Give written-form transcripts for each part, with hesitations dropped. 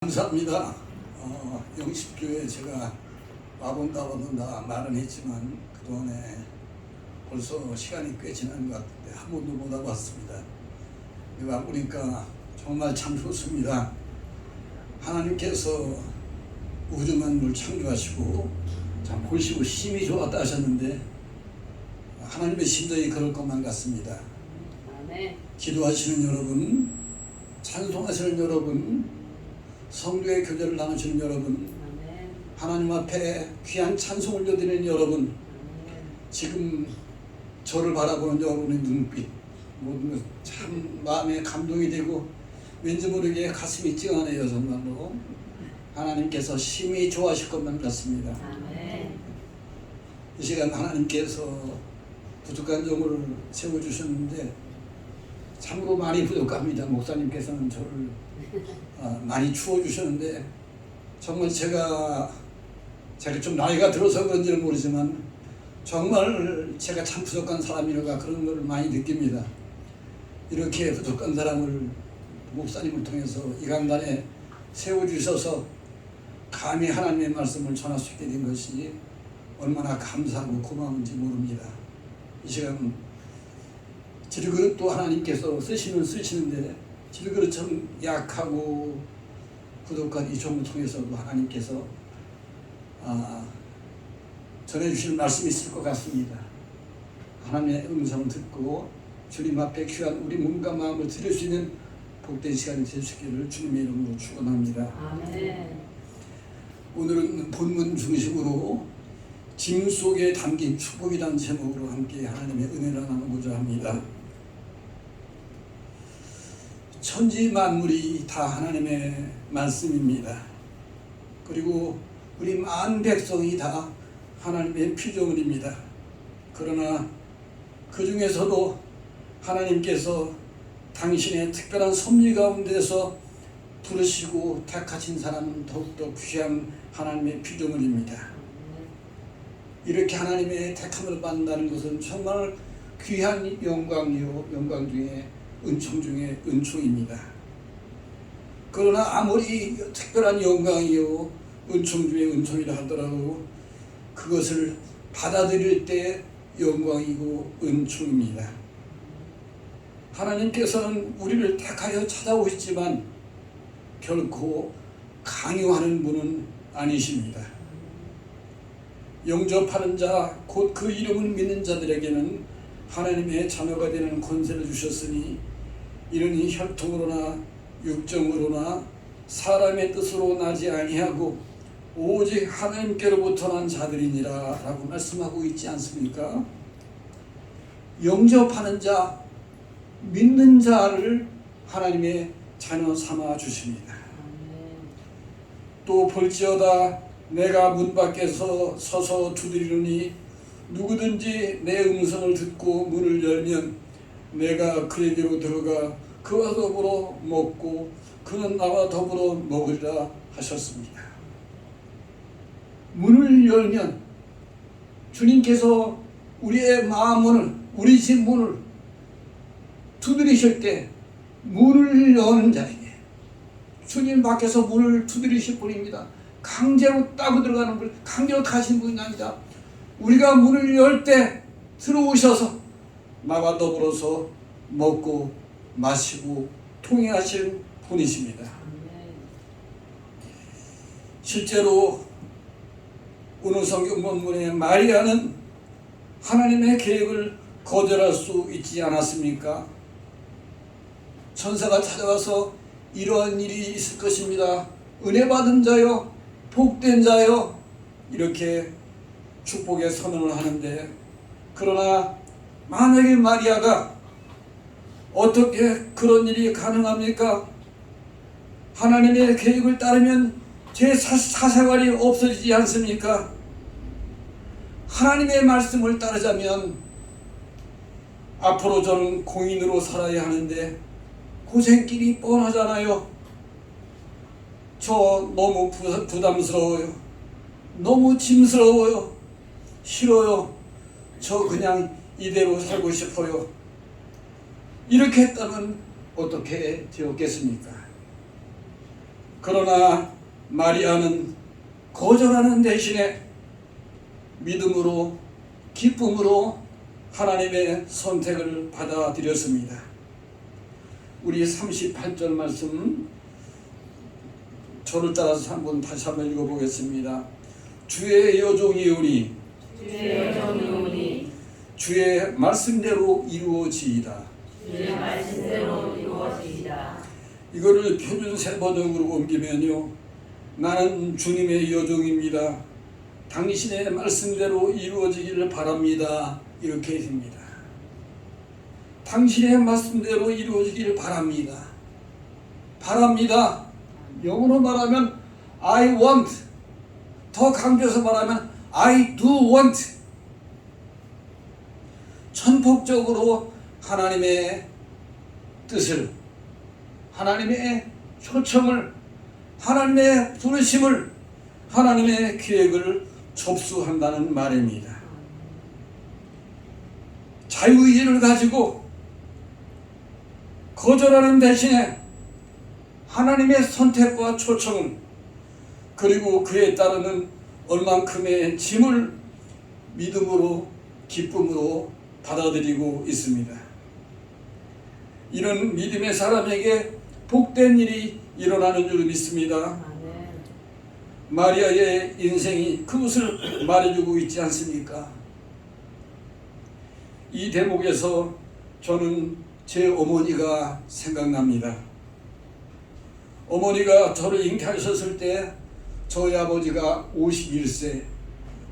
감사합니다. 영십교에 제가 와본다 말은 했지만 그동안에 벌써 시간이 꽤 지난 것 같은데 한 번도 못 와봤습니다. 내가 보니까 정말 참 좋습니다. 하나님께서 우주 만물을 창조하시고 참 보시고 심히 좋았다 하셨는데 하나님의 심정이 그럴 것만 같습니다. 기도하시는 여러분, 찬송하시는 여러분, 성도의 교제를 나누시는 여러분, 하나님 앞에 귀한 찬송을 드리는 여러분, 지금 저를 바라보는 여러분의 눈빛, 모든 것 참 마음에 감동이 되고 왠지 모르게 가슴이 찡하네요. 정말로 하나님께서 심히 좋아하실 것만 같습니다. 이 시간 하나님께서 부족한 종을 세워주셨는데 참으로 많이 부족합니다. 목사님께서는 저를 많이 추워주셨는데 정말 제가 좀 나이가 들어서 그런지는 모르지만 정말 제가 참 부족한 사람이라가 그런 걸 많이 느낍니다. 이렇게 부족한 사람을 목사님을 통해서 이 강단에 세워주셔서 감히 하나님의 말씀을 전할 수 있게 된 것이 얼마나 감사하고 고마운지 모릅니다. 이 시간 질그릇도 하나님께서 쓰시는데 질그릇 참 약하고 부족한 이 종을 통해서도 하나님께서 전해주실 말씀이 있을 것 같습니다. 하나님의 음성을 듣고 주님 앞에 귀한 우리 몸과 마음을 드릴 수 있는 복된 시간이 될 수 있기를 주님의 이름으로 축원합니다. 아멘. 오늘은 본문 중심으로 짐 속에 담긴 축복이라는 제목으로 함께 하나님의 은혜를 나누고자 합니다. 천지 만물이 다 하나님의 말씀입니다. 그리고 우리 만 백성이 다 하나님의 피조물입니다. 그러나 그 중에서도 하나님께서 당신의 특별한 섭리 가운데서 부르시고 택하신 사람은 더욱더 귀한 하나님의 피조물입니다. 이렇게 하나님의 택함을 받는다는 것은 정말 귀한 영광 중에 은총 중에 은총입니다. 그러나 아무리 특별한 영광이요 은총 중에 은총이라 하더라도 그것을 받아들일 때 영광이고 은총입니다. 하나님께서는 우리를 택하여 찾아오시지만 결코 강요하는 분은 아니십니다. 영접하는 자, 곧 그 이름을 믿는 자들에게는 하나님의 자녀가 되는 권세를 주셨으니 이는 혈통으로나 육정으로나 사람의 뜻으로 나지 아니하고 오직 하나님께로부터 난 자들이니라 라고 말씀하고 있지 않습니까? 영접하는 자, 믿는 자를 하나님의 자녀 삼아 주십니다. 또 볼지어다 내가 문 밖에서 서서 두드리노니 누구든지 내 음성을 듣고 문을 열면 내가 그에게로 들어가 그와 더불어 먹고 그는 나와 더불어 먹으리라 하셨습니다. 문을 열면 주님께서 우리의 마음문을, 우리 집 문을 두드리실 때 문을 여는 자에게 주님 밖에서 문을 두드리실 분입니다. 강제로 따고 들어가는 분, 강제로 타신 분이 아니라 우리가 문을 열 때 들어오셔서 나와 더불어서 먹고 마시고 통행하시는 분이십니다. 실제로 오늘 성경 본문의 마리아는 하나님의 계획을 거절할 수 있지 않았습니까? 천사가 찾아와서 이러한 일이 있을 것입니다. 은혜 받은 자요, 복된 자요, 이렇게 축복의 선언을 하는데, 그러나 만약에 마리아가 어떻게 그런 일이 가능합니까? 하나님의 계획을 따르면 제 사생활이 없어지지 않습니까? 하나님의 말씀을 따르자면 앞으로 저는 공인으로 살아야 하는데 고생길이 뻔하잖아요. 저 너무 부담스러워요. 너무 짐스러워요. 싫어요. 저 그냥 이대로 살고 싶어요. 이렇게 했다면 어떻게 되었겠습니까? 그러나 마리아는 거절하는 대신에 믿음으로 기쁨으로 하나님의 선택을 받아들였습니다. 우리 38절 말씀 저를 따라서 다시 한번 읽어보겠습니다. 주의 여종이오니 주의 말씀대로 이루어지이다. 이거를 표준 세번역으로 옮기면요, 나는 주님의 여종입니다. 당신의 말씀대로 이루어지기를 바랍니다. 이렇게 됩니다. 당신의 말씀대로 이루어지기를 바랍니다. 바랍니다. 영어로 말하면 I want. 더 강조해서 말하면 I do want. 전폭적으로 하나님의 뜻을, 하나님의 초청을, 하나님의 부르심을, 하나님의 계획을 접수한다는 말입니다. 자유의지를 가지고 거절하는 대신에 하나님의 선택과 초청, 그리고 그에 따르는 얼만큼의 짐을 믿음으로 기쁨으로 받아들이고 있습니다. 이런 믿음의 사람에게 복된 일이 일어나는 줄 믿습니다. 마리아의 인생이 그것을 말해주고 있지 않습니까? 이 대목에서 저는 제 어머니가 생각납니다. 어머니가 저를 잉태하셨을 때 저희 아버지가 51세,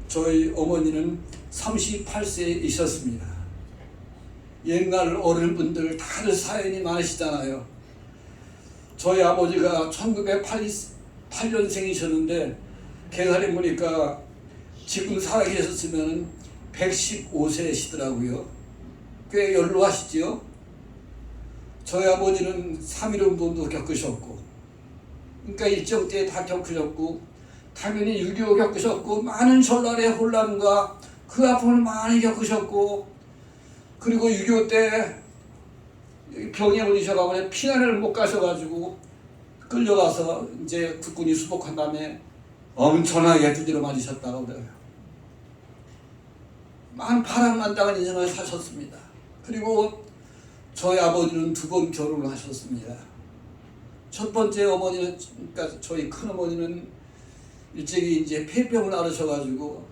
저희 어머니는 38세이셨습니다. 옛날 어른분들 다들 사연이 많으시잖아요. 저희 아버지가 1908년생이셨는데 계산해 보니까 지금 살아계셨으면 115세시더라고요. 꽤 연로하시죠? 저희 아버지는 3.1운동도 겪으셨고, 그러니까 일정 때 다 겪으셨고, 당연히 6.25 겪으셨고, 많은 전날의 혼란과 그 아픔을 많이 겪으셨고, 그리고 6.25 때 병에 걸리셔가지고 피난을 못 가셔가지고 끌려가서 이제 국군이 수복한 다음에 엄청나게 두드려 맞으셨다고 그래요. 많은 파란만장한 인생을 사셨습니다. 그리고 저희 아버지는 2번 결혼을 하셨습니다. 첫 번째 어머니는, 그러니까 저희 큰 어머니는 일찍이 이제 폐병을 앓으셔가지고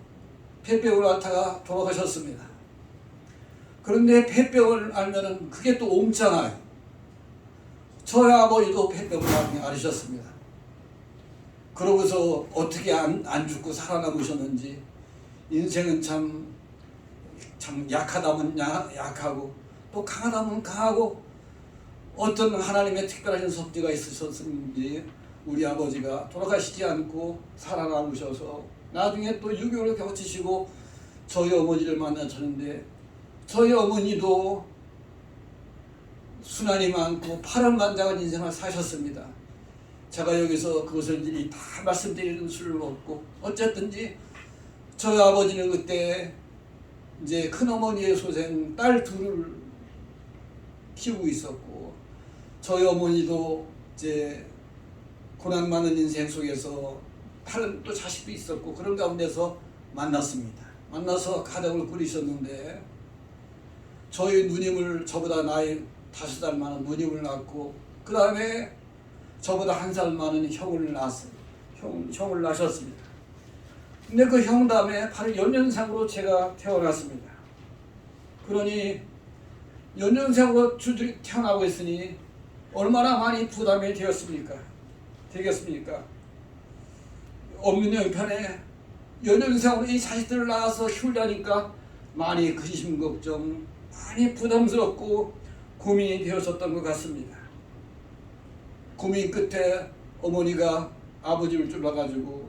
폐병을 앓다가 돌아가셨습니다. 그런데 폐병을 앓면은 그게 또 옮잖아요. 저희 아버지도 폐병을 앓으셨습니다. 그러고서 어떻게 안 죽고 살아남으셨는지, 인생은 참 약하다면 약하고 또 강하다면 강하고, 어떤 하나님의 특별한 섭리가 있으셨는지 우리 아버지가 돌아가시지 않고 살아남으셔서 나중에 또 유교를 거치시고 저희 어머니를 만나셨는데, 저희 어머니도 순환이 많고 파란만장한 인생을 사셨습니다. 제가 여기서 그것을 일일이 다 말씀드리는 수를 없고, 어쨌든지 저희 아버지는 그때 이제 큰어머니의 소생 딸 2을 키우고 있었고, 저희 어머니도 이제 고난 많은 인생 속에서 다른 또 자식도 있었고, 그런 가운데서 만났습니다. 만나서 가정을 꾸리셨는데, 저희 누님을, 저보다 나이 5살 많은 누님을 낳고, 그 다음에 저보다 1살 많은 형을 낳았어요. 형을 낳으셨습니다. 근데 그 형 다음에 바로 연년생으로 제가 태어났습니다. 그러니 연년생으로 줄줄이 태어나고 있으니 얼마나 많이 부담이 되겠습니까? 없는 형편에 연년생으로 이 자식들을 낳아서 키우려니까 많이 근심 걱정, 많이 부담스럽고 고민이 되었었던 것 같습니다. 고민 끝에 어머니가 아버지를 쫄라가지고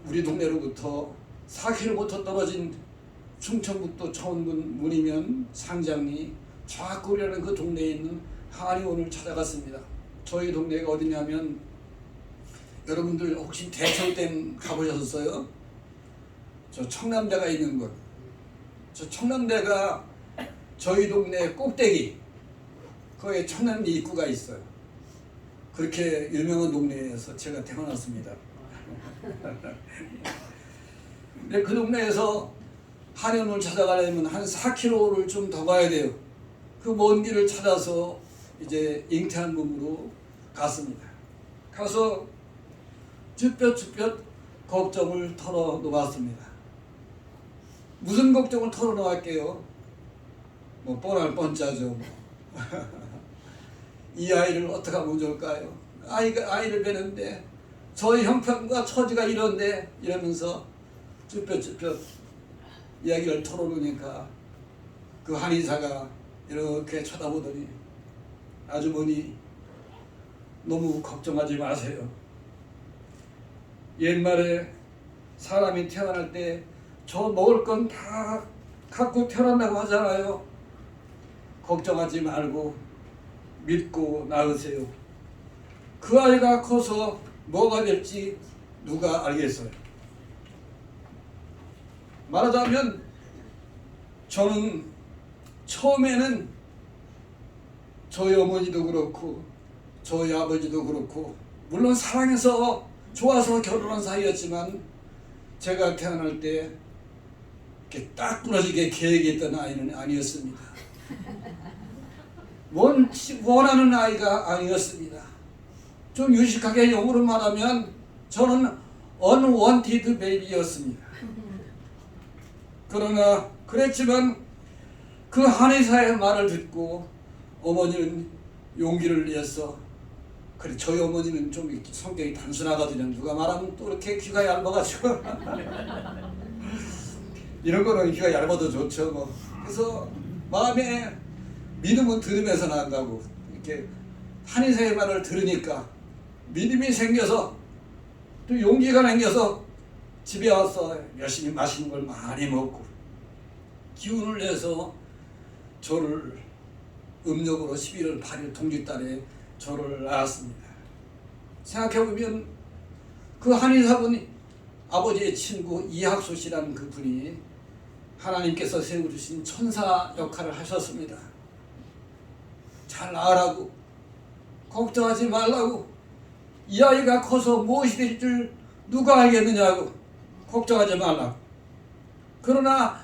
우리 동네로부터 4km 떨어진 충청북도 청운군 문이면 상장리 좌악골이라는 그 동네에 있는 한의원을 찾아갔습니다. 저희 동네가 어디냐면, 여러분들 혹시 대청댐 가보셨어요? 저 청남대가 있는 곳. 저 청남대가 저희 동네 꼭대기, 거기에 청남리 입구가 있어요. 그렇게 유명한 동네에서 제가 태어났습니다. 근데 그 동네에서 한의원을 찾아가려면 한 4km를 좀 더 가야 돼요. 그 먼 길을 찾아서 이제 잉태한 몸으로 갔습니다. 가서 쭈뼛쭈뼛 걱정을 털어놓았습니다. 무슨 걱정을 털어놓을게요? 뭐 뻔할 뻔짜죠. 이 아이를 어떻게 하면 좋을까요? 아이를 뵈는데 저의 형편과 처지가 이런데 이러면서 쭈뼛쭈뼛 이야기를 털어놓으니까 그 한의사가 이렇게 쳐다보더니 아주머니 너무 걱정하지 마세요. 옛말에 사람이 태어날 때 저 먹을 건 다 갖고 태어난다고 하잖아요. 걱정하지 말고 믿고 낳으세요. 그 아이가 커서 뭐가 될지 누가 알겠어요. 말하자면 저는 처음에는 저희 어머니도 그렇고 저희 아버지도 그렇고 물론 사랑해서 좋아서 결혼한 사이였지만 제가 태어날 때 이렇게 딱 부러지게 계획했던 아이는 아니었습니다. 원하는 아이가 아니었습니다. 좀 유식하게 영어로 말하면 저는 unwanted baby였습니다. 그러나 그랬지만 그 한의사의 말을 듣고 어머니는 용기를 내서 그래 저희 어머니는 좀 성격이 단순하거든요. 누가 말하면 또 이렇게 귀가 얇아가지고 이런 거는 귀가 얇아도 좋죠. 뭐. 그래서 마음에 믿음은 들으면서 난다고 이렇게 한의사의 말을 들으니까 믿음이 생겨서 또 용기가 생겨서 집에 와서 열심히 맛있는 걸 많이 먹고 기운을 내서 저를 음력으로 11월 8일 동짓달에 저를 낳았습니다. 생각해보면 그 한의사분이 아버지의 친구 이학수 씨라는 그 분이 하나님께서 세워주신 천사 역할을 하셨습니다. 잘 낳으라고 걱정하지 말라고 이 아이가 커서 무엇이 될 줄 누가 알겠느냐고 걱정하지 말라고. 그러나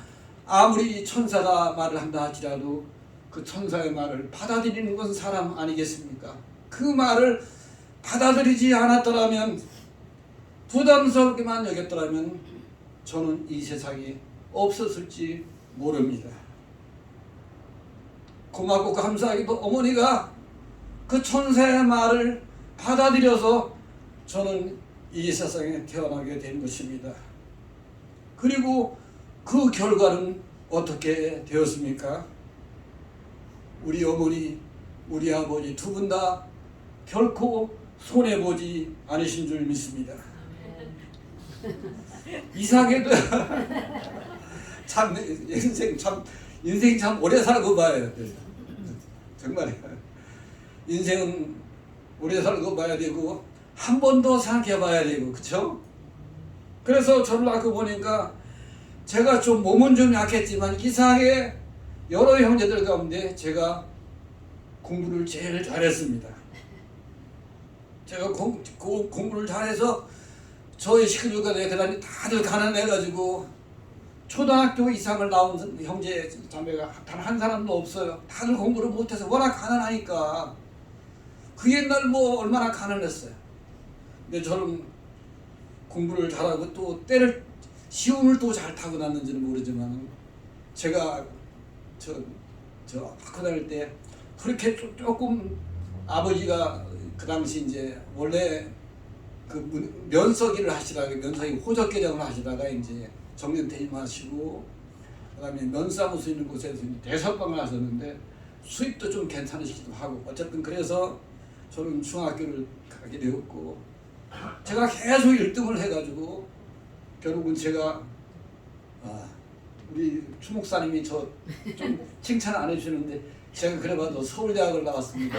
아무리 천사가 말을 한다 할지라도 그 천사의 말을 받아들이는 건 사람 아니겠습니까? 그 말을 받아들이지 않았더라면 부담스럽게만 여겼더라면 저는 이 세상에 없었을지 모릅니다. 고맙고 감사하게도 어머니가 그 천사의 말을 받아들여서 저는 이 세상에 태어나게 된 것입니다. 그리고 그 결과는 어떻게 되었습니까? 우리 어머니, 우리 아버지 두 분 다 결코 손해보지 않으신 줄 믿습니다. 이상하게도 참 인생 참 오래 살고 봐야 돼. 정말 인생은 오래 살고 봐야 되고 한 번 더 생각해 봐야 되고 그렇죠? 그래서 저를 낳고 보니까 제가 좀 몸은 좀 약했지만 이상하게 여러 형제들 가운데 제가 공부를 제일 잘했습니다. 제가 공부를 잘해서 저희 시크류가 그다음에 다들 가난해가지고 초등학교 이상을 나온 형제 자매가 단 한 사람도 없어요. 다들 공부를 못해서 워낙 가난하니까 그 옛날 뭐 얼마나 가난했어요. 근데 저는 공부를 잘하고 또 때를 시험을 또 잘 타고 났는지는 모르지만 제가 저 학교 다닐 때 그렇게 조금 아버지가 그 당시 이제 원래 그 면서기를 하시다가 면서기 호적개정을 하시다가 이제 정년 퇴임하시고 그다음에 면사무소 있는 곳에서 대석방을 하셨는데 수입도 좀 괜찮으시기도 하고 어쨌든 그래서 저는 중학교를 가게 되었고 제가 계속 1등을 해가지고 결국은 제가 우리 추 목사님이 저 좀 칭찬 안 해주시는데 제가 그래봐도 서울대학을 나왔습니다.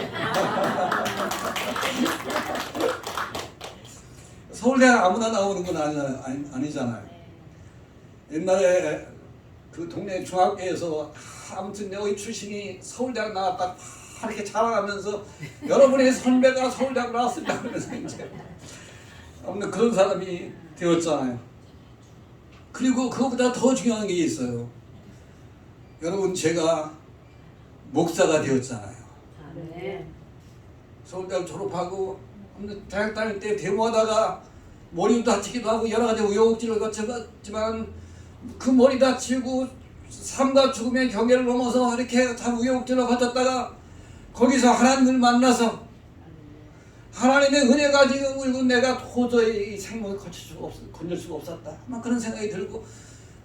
서울대학 아무나 나오는 건 아니잖아요. 옛날에 그 동네 중학교에서 아무튼 여기 출신이 서울대학 나왔다 다 이렇게 자랑하면서 여러분의 선배가 서울대학 나왔습니다 그러면서 이제 없는 그런 사람이 되었잖아요. 그리고 그거보다 더 중요한 게 있어요. 여러분 제가 목사가 되었잖아요. 서울대학 졸업하고 대학 다닐 때 데모하다가 머리도 다치기도 하고 여러 가지 우여곡절을 거쳤지만 그 머리 다치고 삶과 죽음의 경계를 넘어서 이렇게 다 우여곡절을 거쳤다가 거기서 하나님을 만나서 하나님의 은혜 가지고 내가 도저히 이 생명을 건질 수가 없었다. 막 그런 생각이 들고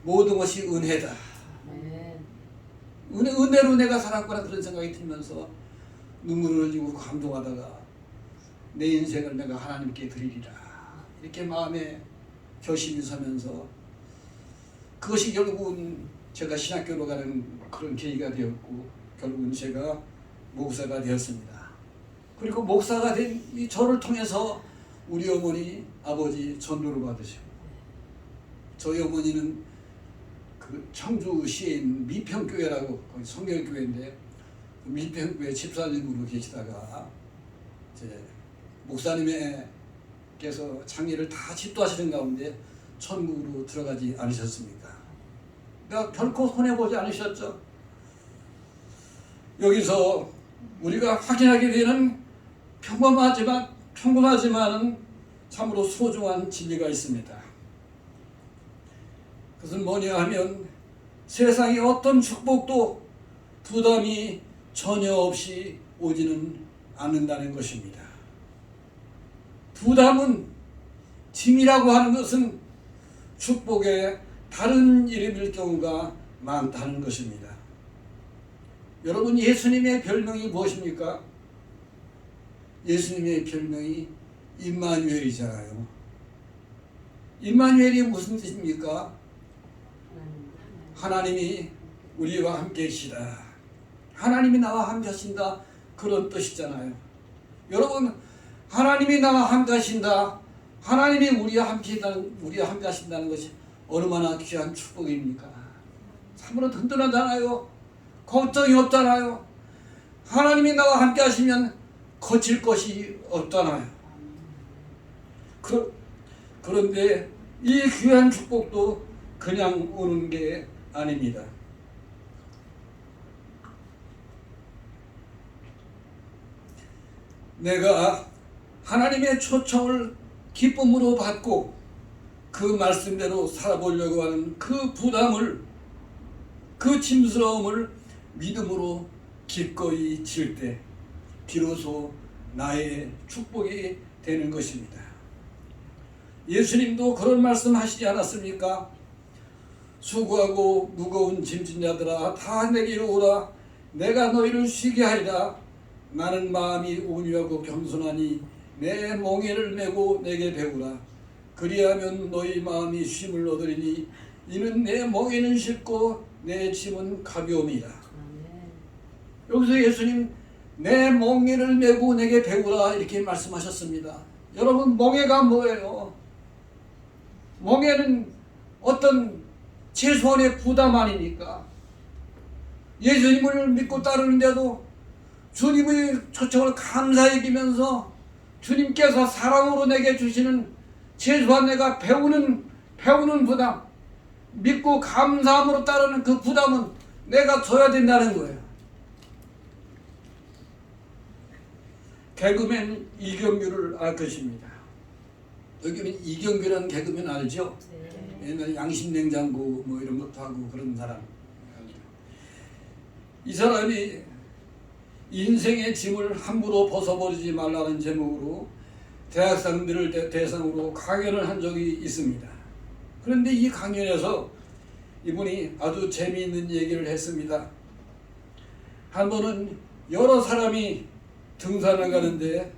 모든 것이 은혜다. 은혜로 내가 살았구나 그런 생각이 들면서 눈물을 흘리고 감동하다가 내 인생을 내가 하나님께 드리리라 이렇게 마음에 결심이 서면서 그것이 결국은 제가 신학교로 가는 그런 계기가 되었고 결국은 제가 목사가 되었습니다. 그리고 목사가 된 이 저를 통해서 우리 어머니 아버지 전도를 받으시고 저희 어머니는 그 청주시에 있는 미평교회라고 거기 성결교회인데 밀평교회 집사님으로 계시다가 이제 목사님께서 장례를 다 집도하시는 가운데 천국으로 들어가지 않으셨습니까? 그러니까 결코 손해보지 않으셨죠. 여기서 우리가 확인하게 되는 평범하지만은 참으로 소중한 진리가 있습니다. 그것은 뭐냐 하면 세상의 어떤 축복도 부담이 전혀 없이 오지는 않는다는 것입니다. 부담은 짐이라고 하는 것은 축복의 다른 이름일 경우가 많다는 것입니다. 여러분 예수님의 별명이 무엇입니까? 예수님의 별명이 임마누엘이잖아요. 임마누엘이 무슨 뜻입니까? 하나님이 우리와 함께 계시다. 하나님이 나와 함께 하신다. 그런 뜻이잖아요. 여러분 하나님이 나와 함께 하신다. 하나님이 우리와 함께 하신다는 것이 얼마나 귀한 축복입니까? 참으로 든든하잖아요. 걱정이 없잖아요. 하나님이 나와 함께 하시면 거칠 것이 없잖아요. 그런데 이 귀한 축복도 그냥 오는 게 아닙니다. 내가 하나님의 초청을 기쁨으로 받고 그 말씀대로 살아보려고 하는 그 부담을, 그 짐스러움을 믿음으로 기꺼이 질 때 비로소 나의 축복이 되는 것입니다. 예수님도 그런 말씀 하시지 않았습니까? 수고하고 무거운 짐진 자들아 다 내게로 오라. 내가 너희를 쉬게 하리라. 나는 마음이 온유하고 겸손하니 내 멍에를 메고 내게 배우라. 그리하면 너희 마음이 쉼을 얻으리니 이는 내 멍에는 쉽고 내 짐은 가벼움이라. 여기서 예수님 내 멍에를 메고 내게 배우라 이렇게 말씀하셨습니다. 여러분 멍에가 뭐예요? 멍에는 어떤 최소한의 부담 아닙니까? 예수님을 믿고 따르는데도 주님의 초청을 감사히 여기면서 주님께서 사랑으로 내게 주시는 최소한 내가 배우는 부담, 믿고 감사함으로 따르는 그 부담은 내가 져야 된다는 거예요. 개그맨 이경규를 알 것입니다. 여기는 이경규라는 개그맨 알죠? 네. 옛날 양심냉장고 뭐 이런 것도 하고 그런 사람. 이 사람이 인생의 짐을 함부로 벗어버리지 말라는 제목으로 대학생들을 대상으로 강연을 한 적이 있습니다. 그런데 이 강연에서 이분이 아주 재미있는 얘기를 했습니다. 한 번은 여러 사람이 등산을 가는데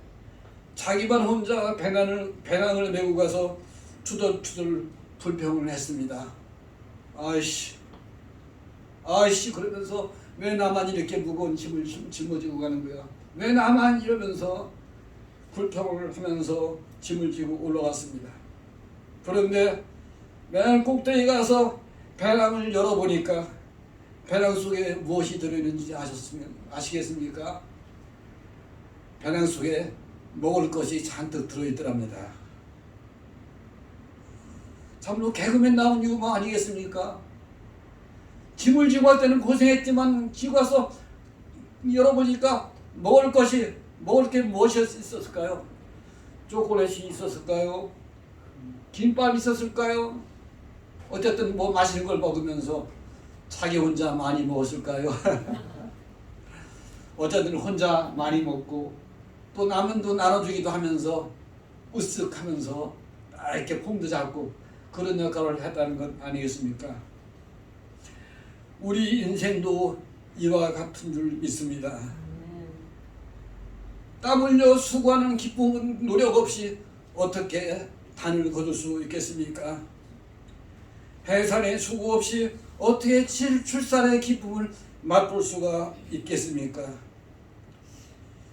자기만 혼자 배낭을 메고 가서 투덜투덜 불평을 했습니다. 아이씨 그러면서 왜 나만 이렇게 무거운 짐을 짊어지고 가는 거야? 왜 나만 이러면서 불평을 하면서 짐을 지고 올라갔습니다. 그런데 맨 꼭대기 가서 배낭을 열어보니까 배낭 속에 무엇이 들어있는지 아시겠습니까? 배낭 속에 먹을 것이 잔뜩 들어있더랍니다. 참으로 개그맨 나온 이유가 아니겠습니까? 짐을 지고 할 때는 고생했지만 지고 와서 열어보니까 먹을 게 무엇이 있었을까요? 초콜릿이 있었을까요? 김밥이 있었을까요? 어쨌든 뭐 맛있는 걸 먹으면서 자기 혼자 많이 먹었을까요? 어쨌든 혼자 많이 먹고 또 남은 돈 나눠주기도 하면서 으쓱하면서 이렇게 폼도 잡고 그런 역할을 했다는 것 아니겠습니까? 우리 인생도 이와 같은 줄 믿습니다. 땀 흘려 수고하는 기쁨은 노력 없이 어떻게 단을 거둘 수 있겠습니까? 해산의 수고 없이 어떻게 출산의 기쁨을 맛볼 수가 있겠습니까?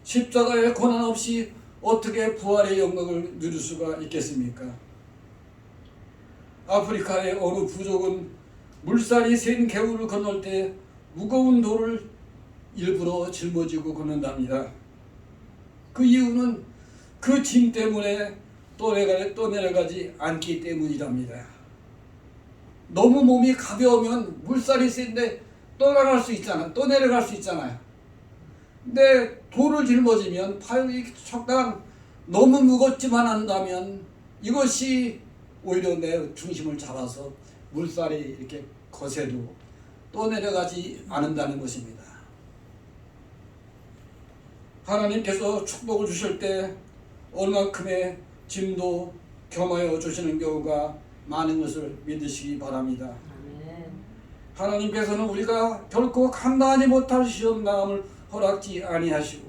십자가의 고난 없이 어떻게 부활의 영광을 누릴 수가 있겠습니까? 아프리카의 어느 부족은 물살이 센 개울을 건널 때 무거운 돌을 일부러 짊어지고 건넌답니다. 그 이유는 그 짐 때문에 또 내려가지 않기 때문이랍니다. 너무 몸이 가벼우면 물살이 센데 또 내려갈 수 있잖아요. 근데 돌을 짊어지면 파열이 적당 너무 무겁지만 한다면 이것이 오히려 내 중심을 잡아서 물살이 이렇게 거세도 또 내려가지 않는다는 것입니다. 하나님께서 축복을 주실 때 얼만큼의 짐도 겸하여 주시는 경우가 많은 것을 믿으시기 바랍니다. 아멘. 하나님께서는 우리가 결코 감당하지 못할 시험당함을 허락지 아니하시고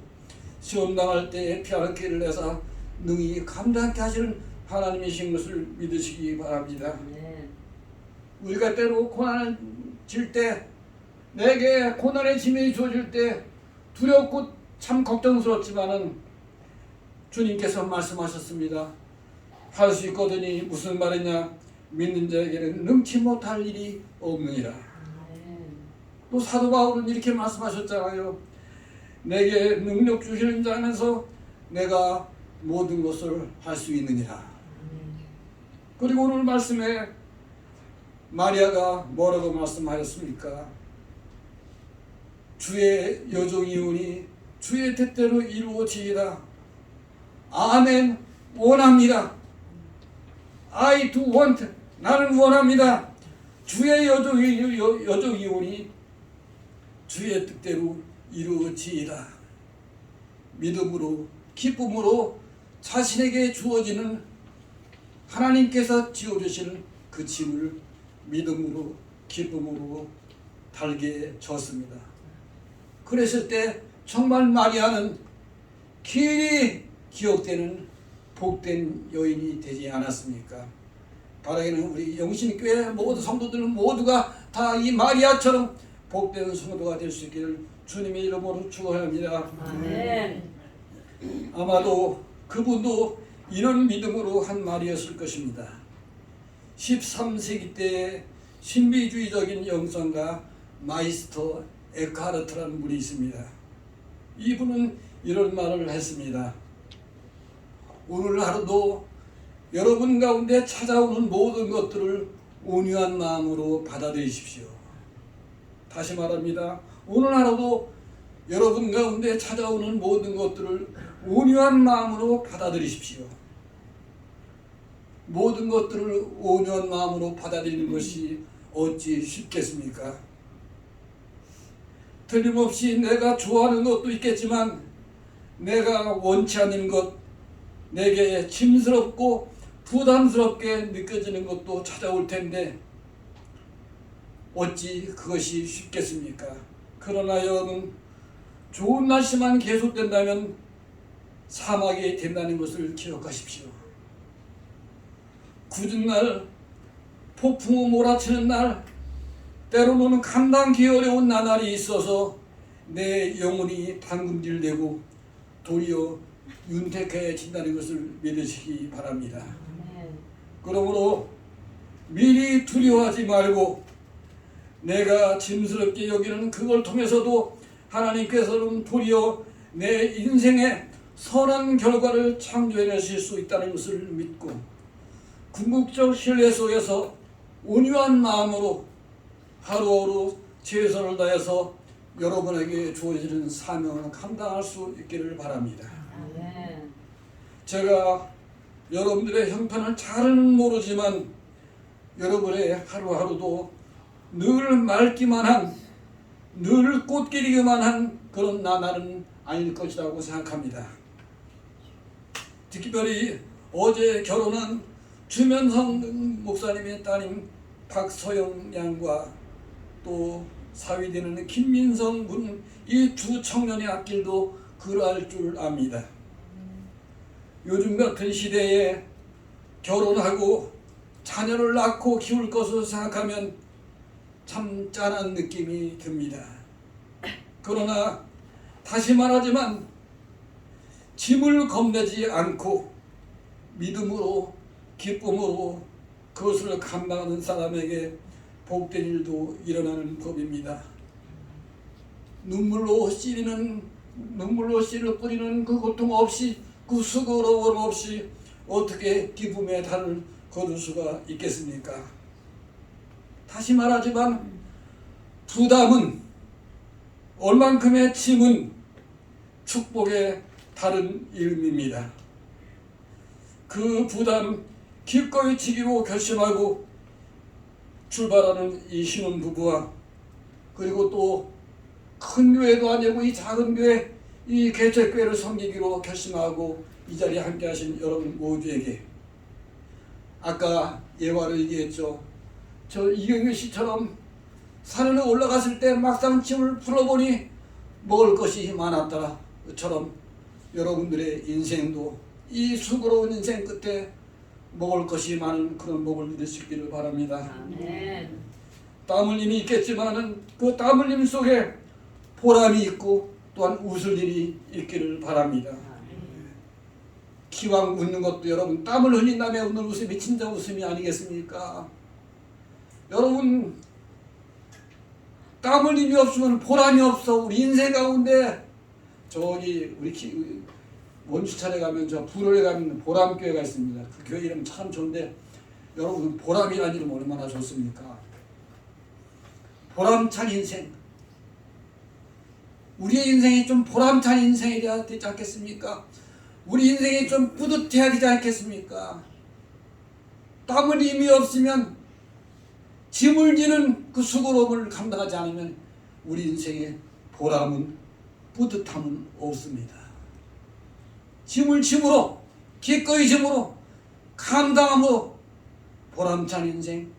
시험당할 때에 피하는 길을 내사 능히 감당케 하시는 하나님이신 것을 믿으시기 바랍니다. 아멘. 우리가 때로 고난을 질 때 내게 고난의 짐이 주어질 때 두렵고 참 걱정스럽지만은 주님께서 말씀하셨습니다. 할 수 있거든이 무슨 말이냐? 믿는 자에게는 능치 못할 일이 없느니라. 또 사도 바울은 이렇게 말씀하셨잖아요. 내게 능력 주시는 자 안에서 내가 모든 것을 할 수 있느니라. 그리고 오늘 말씀에 마리아가 뭐라고 말씀하였습니까? 주의 여종이오니 주의 뜻대로 이루어지이다. 아멘. 원합니다. I do want. 나는 원합니다. 주의 여종이오니 주의 뜻대로 이루어지이다. 믿음으로 기쁨으로 자신에게 주어지는 하나님께서 지어주시는 그 짐을 믿음으로 기쁨으로 달게 졌습니다. 그랬을 때 정말 마리아는 길이 기억되는 복된 여인이 되지 않았습니까? 바라기는 우리 영신교회 모든 성도들은 모두가 다 이 마리아처럼 복된 성도가 될 수 있기를 주님의 이름으로 축원합니다. 아멘. 아마도 그분도 이런 믿음으로 한 말이었을 것입니다. 13세기 때 신비주의적인 영성가 마이스터 에크하르트라는 분이 있습니다. 이분은 이런 말을 했습니다. 오늘 하루도 여러분 가운데 찾아오는 모든 것들을 온유한 마음으로 받아들이십시오. 다시 말합니다. 오늘 하루도 여러분 가운데 찾아오는 모든 것들을 온유한 마음으로 받아들이십시오. 모든 것들을 온유한 마음으로 받아들이는 것이 어찌 쉽겠습니까? 틀림없이 내가 좋아하는 것도 있겠지만 내가 원치 않는 것, 내게 짐스럽고 부담스럽게 느껴지는 것도 찾아올 텐데 어찌 그것이 쉽겠습니까? 그러나 여러분, 좋은 날씨만 계속된다면 사막이 된다는 것을 기억하십시오. 굳은 날, 폭풍우 몰아치는 날, 때로는 감당하기 어려운 나날이 있어서 내 영혼이 당근질되고 도리어 윤택해진다는 것을 믿으시기 바랍니다. 그러므로 미리 두려워하지 말고 내가 짐스럽게 여기는 그걸 통해서도 하나님께서는 도리어 내 인생에 선한 결과를 창조해내실 수 있다는 것을 믿고 궁극적 신뢰 속에서 온유한 마음으로 하루하루 최선을 다해서 여러분에게 주어지는 사명을 감당할 수 있기를 바랍니다. 아멘. 제가 여러분들의 형편을 잘은 모르지만 여러분의 하루하루도 늘 맑기만 한, 늘 꽃길이기만 한 그런 나날은 아닐 것이라고 생각합니다. 특별히 어제 결혼한 주면성 목사님의 따님 박서영 양과 또 사위되는 김민성 군 이 두 청년의 앞길도 그러할 줄 압니다. 요즘 같은 시대에 결혼하고 자녀를 낳고 키울 것을 생각하면 참 짠한 느낌이 듭니다. 그러나 다시 말하지만 짐을 겁내지 않고 믿음으로 기쁨으로 그것을 감당하는 사람에게 복된 일도 일어나는 법입니다. 눈물로 씨를 뿌리는 그 고통 없이 그 수고로움 없이 어떻게 기쁨의 달을 거둘 수가 있겠습니까? 다시 말하지만 부담은 얼만큼의 짐은 축복의 다른 이름입니다. 그 부담 기꺼이 지기로 결심하고 출발하는 이 신혼부부와 그리고 또 큰 교회도 아니고 이 작은 교회, 이 개척교회를 섬기기로 결심하고 이 자리에 함께 하신 여러분 모두에게 아까 예화를 얘기했죠. 저 이경규 씨처럼 산에 올라갔을 때 막상 짐을 풀어보니 먹을 것이 많았더라처럼 여러분들의 인생도 이 수고로운 인생 끝에 먹을 것이 많은 그런 복을 누릴 수 있기를 바랍니다. 아멘. 땀 흘림이 있겠지만은 그 땀 흘림 속에 보람이 있고 또한 웃을 일이 있기를 바랍니다. 기왕 웃는 것도 여러분 땀을 흘린 다음에 웃는 웃음이 진짜 웃음이 아니겠습니까? 여러분 땀 흘림이 없으면 보람이 없어. 우리 인생 가운데 저기 우리 원주천에 가면 저 불월에 가면 보람교회가 있습니다. 그 교회 이름 참 좋은데 여러분 보람이라는 이름 얼마나 좋습니까? 보람찬 인생. 우리의 인생이 좀 보람찬 인생이 되어야 되지 않겠습니까? 우리 인생이 좀 뿌듯해야 되지 않겠습니까? 땀 흘림이 없으면 짐을 지는 그 수고로움을 감당하지 않으면 우리 인생의 보람은 뿌듯함은 없습니다. 짐을 짐으로 기꺼이 짐으로 감당함으로 보람찬 인생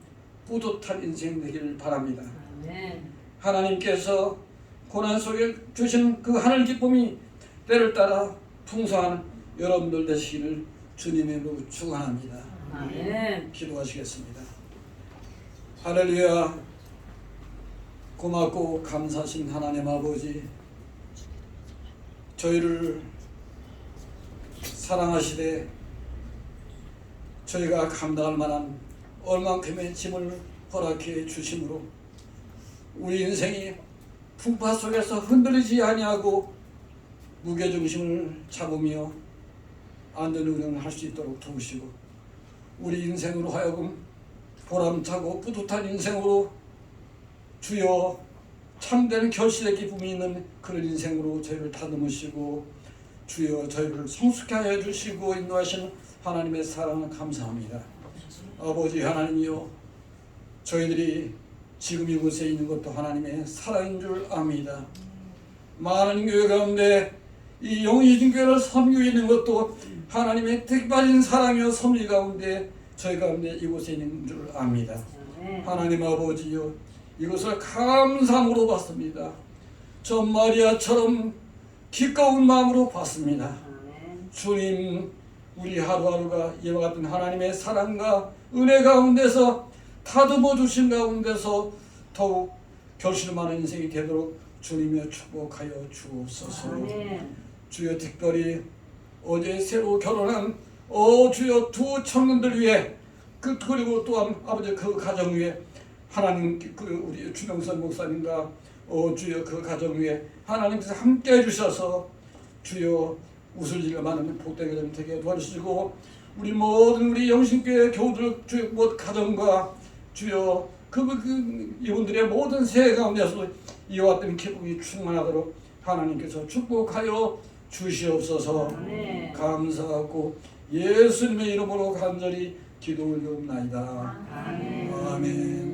뿌듯한 인생 되기를 바랍니다. 아멘. 하나님께서 고난 속에 주신 그 하늘 기쁨이 때를 따라 풍성한 여러분들 되시기를 주님으로 축원합니다. 아멘. 기도하시겠습니다. 할렐루야. 고맙고 감사하신 하나님 아버지, 저희를 사랑하시되 저희가 감당할 만한 얼만큼의 짐을 허락해 주심으로 우리 인생이 풍파 속에서 흔들리지 아니하고 무게중심을 잡으며 안전운행을 할 수 있도록 도우시고 우리 인생으로 하여금 보람차고 뿌듯한 인생으로 주여 참된 결실의 기쁨이 있는 그런 인생으로 저희를 다듬으시고 주여 저희를 성숙하게 하여 주시고 인도하시는 하나님의 사랑을 감사합니다. 아버지 하나님이여, 저희들이 지금 이곳에 있는 것도 하나님의 사랑인 줄 압니다. 많은 교회 가운데 이 영의진 교회를 섬기고 있는 것도 하나님의 특별한 사랑이요 섭리 가운데 저희 가운데 이곳에 있는 줄 압니다. 하나님 아버지여, 이것을 감사함으로 받습니다. 저 마리아처럼 기꺼운 마음으로 받습니다. 주님, 우리 하루하루가 이와 같은 하나님의 사랑과 은혜 가운데서 다듬어 주신 가운데서 더욱 결실 많은 인생이 되도록 주님의 축복하여 주옵소서. 주여, 특별히 어제 새로 결혼한 주여 두 청년들 위해 그리고 또한 아버지 그 가정 위에 하나님 우리 주명선 목사님과 주여 그 가정 위에 하나님께서 함께 해주셔서 주여 웃을 일이 많으면 복되게 되게 도와주시고 우리 모든 우리 영신교회 교우들 주여 가정과 주여 이분들의 모든 세계 가운데서 이와 같은 기쁨이 충만하도록 하나님께서 축복하여 주시옵소서. 아멘. 감사하고 예수님의 이름으로 간절히 기도 올리옵나이다. 아멘. 아멘.